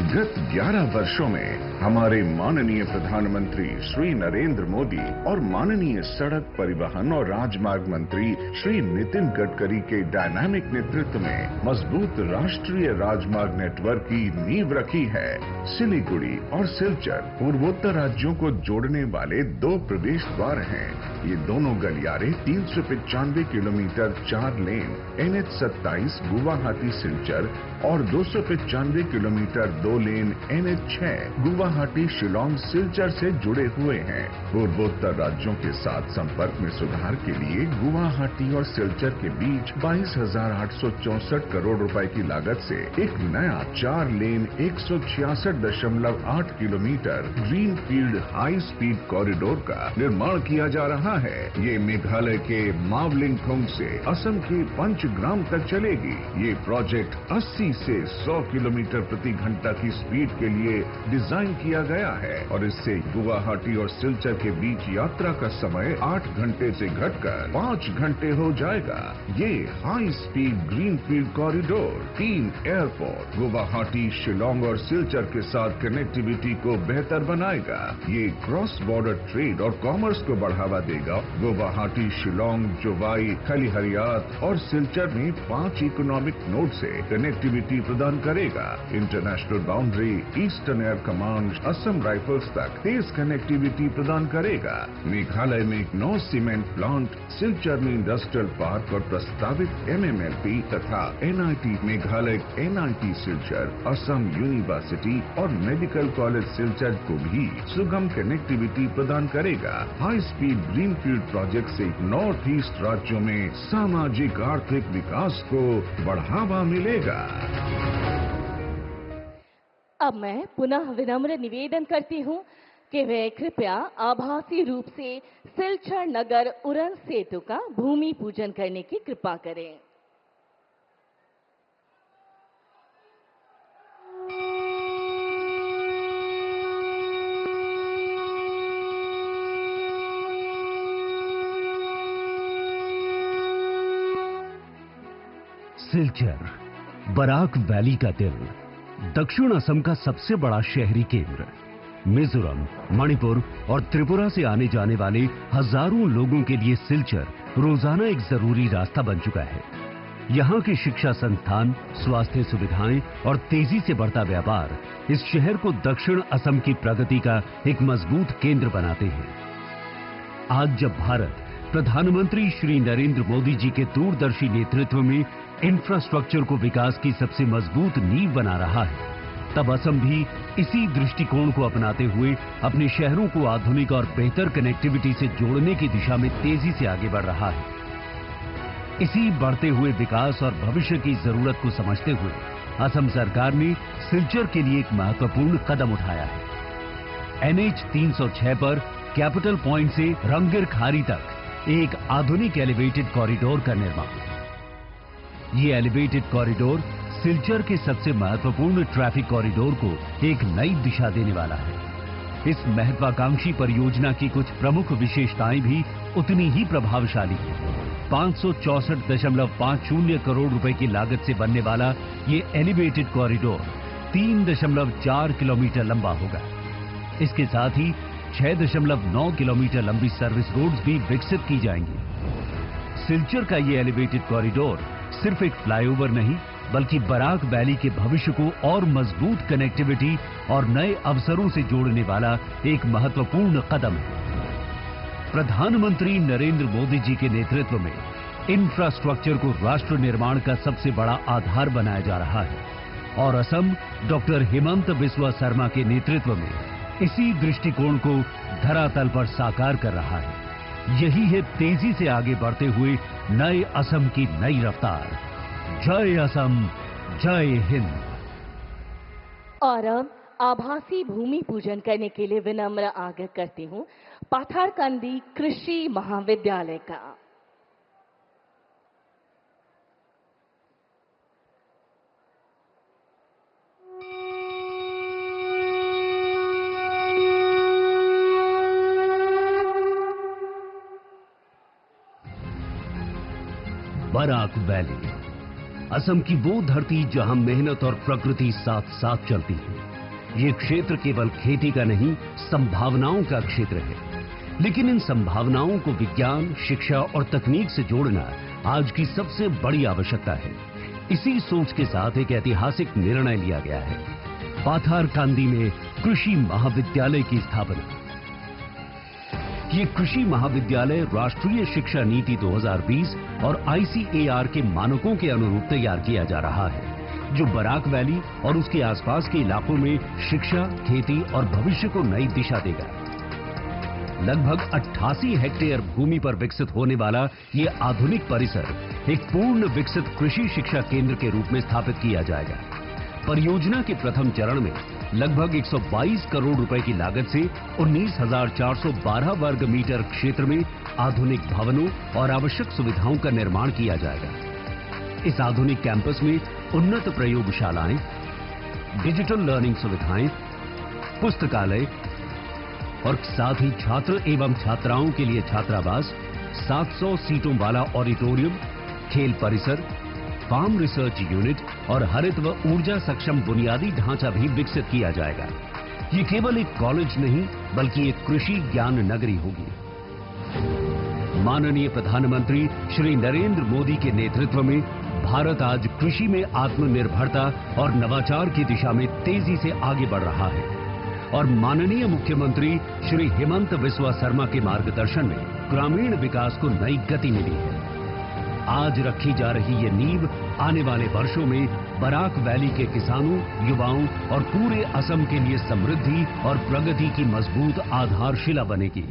गत 11 वर्षों में हमारे माननीय प्रधानमंत्री श्री नरेंद्र मोदी और माननीय सड़क परिवहन और राजमार्ग मंत्री श्री नितिन गडकरी के डायनामिक नेतृत्व में मजबूत राष्ट्रीय राजमार्ग नेटवर्क की नींव रखी है। सिलीगुड़ी और सिलचर पूर्वोत्तर राज्यों को जोड़ने वाले 2 प्रवेश द्वार हैं। ये दोनों गलियारे 395 किलोमीटर 4 लेन NH27 गुवाहाटी सिलचर और 295 किलोमीटर 2 लेन NH6 गुवाहाटी शिलोंग सिलचर से जुड़े हुए हैं। पूर्वोत्तर राज्यों के साथ संपर्क में सुधार के लिए गुवाहाटी और सिलचर के बीच 22,864 करोड़ रुपए की लागत से एक नया 4 लेन 166.8 kilometre green field high speed corridor का निर्माण किया जा रहा है। ये मेघालय के मावलिंगथोंग से असम के पंचग्राम तक चलेगी। ये प्रोजेक्ट 80 से 100 किलोमीटर प्रति घंटा की स्पीड के लिए डिजाइन किया गया है और इससे गुवाहाटी और सिलचर के बीच यात्रा का समय 8 घंटे से घटकर 5 घंटे हो जाएगा। ये high speed green field corridor 3 airport Guwahati, Shillong और सिलचर के साथ कनेक्टिविटी को बेहतर बनाएगा। ये क्रॉस बॉर्डर ट्रेड और कॉमर्स को बढ़ावा देगा। गुवाहाटी, शिलोंग, जोवाई, खलीहरियात और सिलचर में 5 इकोनॉमिक नोड से कनेक्टिविटी प्रदान करेगा। International boundary, eastern air command, Assam rifles तक तेज कनेक्टिविटी प्रदान करेगा। मेघालय में एक 9 सीमेंट प्लांट, सिलचर में इंडस्ट्रियल पार्क और प्रस्तावित MMLP तथा NIT Meghalaya, NIT Silchar, Assam university और मेडिकल कॉलेज सिलचर को भी सुगम कनेक्टिविटी प्रदान करेगा। High speed green field project से नॉर्थ ईस्ट राज्यों में सामाजिक आर्थिक विकास को बढ़ावा मिलेगा। अब मैं पुनः विनम्र निवेदन करती हूं कि वे कृपया आभासी रूप से सिलचर नगर उड़न सेतु का भूमि पूजन करने की कृपा करें। सिलचर, बराक वैली का दिल, दक्षिण असम का सबसे बड़ा शहरी केंद्र, मिजोरम, मणिपुर और त्रिपुरा से आने जाने वाले हजारों लोगों के लिए सिलचर रोजाना एक जरूरी रास्ता बन चुका है। यहाँ के शिक्षा संस्थान, स्वास्थ्य सुविधाएं और तेजी से बढ़ता व्यापार इस शहर को दक्षिण असम की प्रगति का एक मजबूत केंद्र बनाते हैं। आज जब भारत प्रधानमंत्री श्री नरेंद्र मोदी जी के दूरदर्शी नेतृत्व में इंफ्रास्ट्रक्चर को विकास की सबसे मजबूत नींव बना रहा है, तब असम भी इसी दृष्टिकोण को अपनाते हुए अपने शहरों को आधुनिक और बेहतर कनेक्टिविटी से जोड़ने की दिशा में तेजी से आगे बढ़ रहा है। इसी बढ़ते हुए विकास और भविष्य की जरूरत को समझते हुए असम सरकार ने सिलचर के लिए एक महत्वपूर्ण कदम उठाया है। NH 306 पर कैपिटल पॉइंट से रंगिर खारी तक एक आधुनिक एलिवेटेड कॉरिडोर का निर्माण। ये एलिवेटेड कॉरिडोर सिलचर के सबसे महत्वपूर्ण ट्रैफिक कॉरिडोर को एक नई दिशा देने वाला है। इस महत्वाकांक्षी परियोजना की कुछ प्रमुख विशेषताएं भी उतनी ही प्रभावशाली हैं। 564.50 करोड़ रुपए की लागत से बनने वाला ये एलिवेटेड कॉरिडोर 3.4 किलोमीटर लंबा होगा। इसके साथ ही 6.9 किलोमीटर लंबी सर्विस रोड्स भी विकसित की जाएंगी। सिलचर का ये एलिवेटेड कॉरिडोर सिर्फ एक फ्लाईओवर नहीं, बल्कि बराक वैली के भविष्य को और मजबूत कनेक्टिविटी और नए अवसरों से जोड़ने वाला एक महत्वपूर्ण कदम है। प्रधानमंत्री नरेंद्र मोदी जी के नेतृत्व में इंफ्रास्ट्रक्चर को राष्ट्र निर्माण का सबसे बड़ा आधार बनाया जा रहा है और असम डॉक्टर हेमंत बिस्वा शर्मा के नेतृत्व में इसी दृष्टिकोण को धरातल पर साकार कर रहा है। यही है तेजी से आगे बढ़ते हुए नए असम की नई रफ्तार। जय असम, जय हिंद। और अब आभासी भूमि पूजन करने के लिए विनम्र आग्रह करती हूं पाथरकंदी कृषि महाविद्यालय का। बराक वैली असम की वो धरती जहां मेहनत और प्रकृति साथ साथ चलती है। ये क्षेत्र केवल खेती का नहीं, संभावनाओं का क्षेत्र है। लेकिन इन संभावनाओं को विज्ञान, शिक्षा और तकनीक से जोड़ना आज की सबसे बड़ी आवश्यकता है। इसी सोच के साथ एक ऐतिहासिक निर्णय लिया गया है, पाथारकांदी में कृषि महाविद्यालय की स्थापना। ये कृषि महाविद्यालय राष्ट्रीय शिक्षा नीति 2020 और ICAR के मानकों के अनुरूप तैयार किया जा रहा है, जो बराक वैली और उसके आसपास के इलाकों में शिक्षा, खेती और भविष्य को नई दिशा देगा। लगभग 88 हेक्टेयर भूमि पर विकसित होने वाला ये आधुनिक परिसर एक पूर्ण विकसित कृषि शिक्षा केंद्र के रूप में स्थापित किया जाएगा। परियोजना के प्रथम चरण में लगभग 122 करोड़ रुपए की लागत से 19,412 वर्ग मीटर क्षेत्र में आधुनिक भवनों और आवश्यक सुविधाओं का निर्माण किया जाएगा। इस आधुनिक कैंपस में उन्नत प्रयोगशालाएं, डिजिटल लर्निंग सुविधाएं, पुस्तकालय और साथ ही छात्र एवं छात्राओं के लिए छात्रावास, 700 सीटों वाला ऑडिटोरियम, खेल परिसर, फार्म रिसर्च यूनिट और हरित व ऊर्जा सक्षम बुनियादी ढांचा भी विकसित किया जाएगा। ये केवल एक कॉलेज नहीं, बल्कि एक कृषि ज्ञान नगरी होगी। माननीय प्रधानमंत्री श्री नरेंद्र मोदी के नेतृत्व में भारत आज कृषि में आत्मनिर्भरता और नवाचार की दिशा में तेजी से आगे बढ़ रहा है और माननीय मुख्यमंत्री श्री हेमंत बिस्वा शर्मा के मार्गदर्शन में ग्रामीण विकास को नई गति मिली है। आज रखी जा रही ये नींव आने वाले वर्षों में बराक वैली के किसानों, युवाओं और पूरे असम के लिए समृद्धि और प्रगति की मजबूत आधारशिला बनेगी।